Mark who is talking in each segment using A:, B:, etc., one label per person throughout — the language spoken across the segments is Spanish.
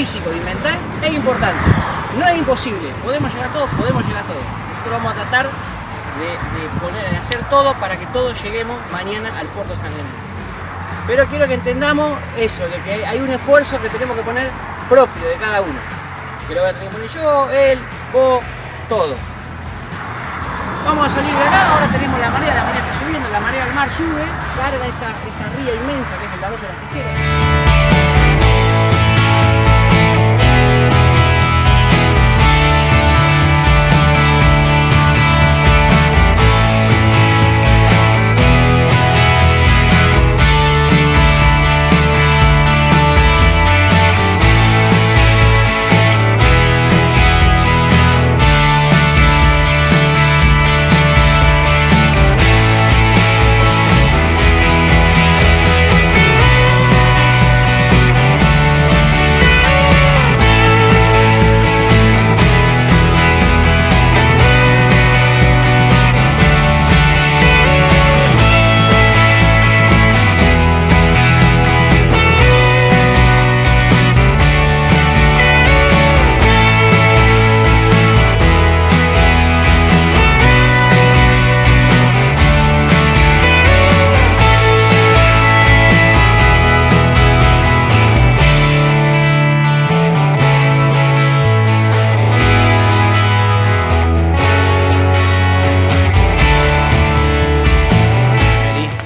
A: físico y mental es importante. No es imposible, podemos llegar a todos, podemos llegar a todos. Nosotros vamos a tratar de hacer todo para que todos lleguemos mañana al puerto San Andrés. Pero quiero que entendamos eso, de que hay un esfuerzo que tenemos que poner propio de cada uno. Que lo voy a tener que poner yo, él, vos, todos. Vamos a salir de acá, ahora tenemos la marea está subiendo, la marea del mar sube, carga esta ría inmensa que es el arroyo de las Tijeras.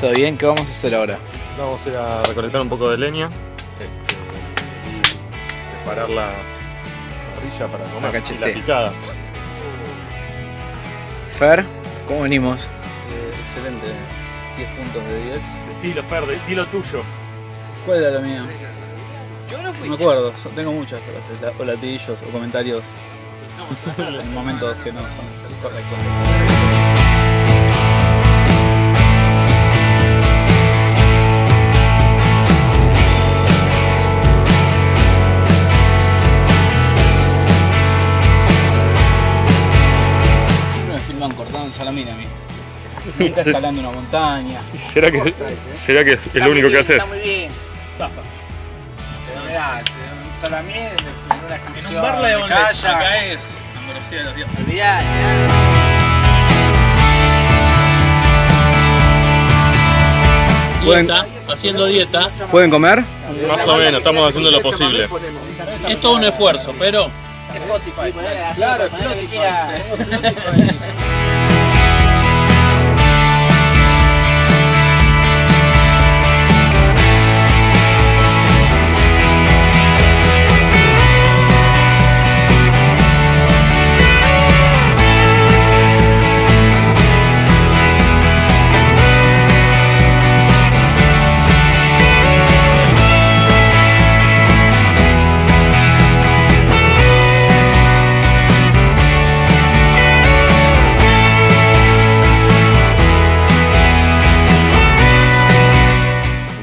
B: ¿Todo bien? ¿Qué vamos a hacer ahora?
C: Vamos a ir a recolectar un poco de leña y preparar la parrilla para comer.
B: La
C: y
B: cacheté.
C: la picada.
B: Fer, ¿cómo venimos?
D: Excelente, 10 puntos de 10.
C: Decilo, Fer, decilo tuyo.
D: ¿Cuál era la mía?
A: Yo no fui.
D: No me acuerdo, tengo muchas frases, o latillos o comentarios en momentos que no son correctos. Siempre me filman cortando el salamín a mí. Está escalando una montaña.
C: ¿Será que es el único que haces?
A: Está muy bien. Mirá, un salamí en una
D: En
A: canción
D: un bar la de
A: calla.
D: acá es ambrosía de los dioses.
A: Olvidá,
E: Dieta, haciendo dieta,
B: ¿Pueden comer?
C: Más o menos, estamos haciendo lo posible.
E: es todo un esfuerzo, pero
A: Spotify.
D: Claro,
A: Spotify.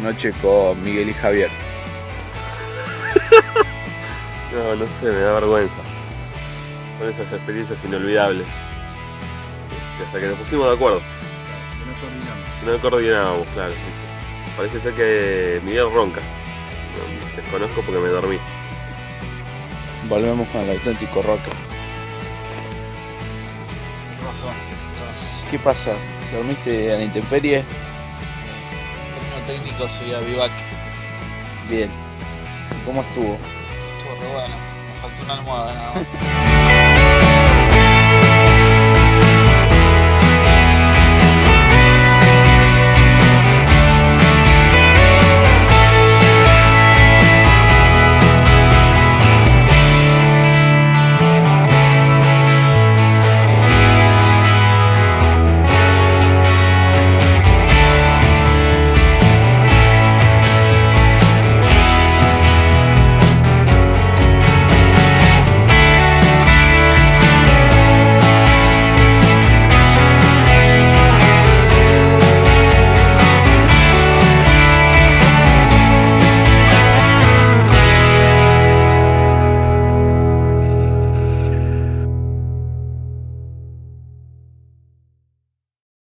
B: Noche con Miguel y Javier.
C: No sé, me da vergüenza. Son esas experiencias inolvidables. Hasta que nos pusimos de acuerdo. No coordinábamos, claro, sí. Parece ser que Miguel ronca. No, desconozco porque me dormí.
B: Volvemos con el auténtico rocker. ¿Qué pasa? ¿Dormiste a la intemperie?
D: Término técnico sería vivac.
B: Bien. ¿Cómo estuvo?
D: Estuvo re bueno, me faltó una almohada nada más.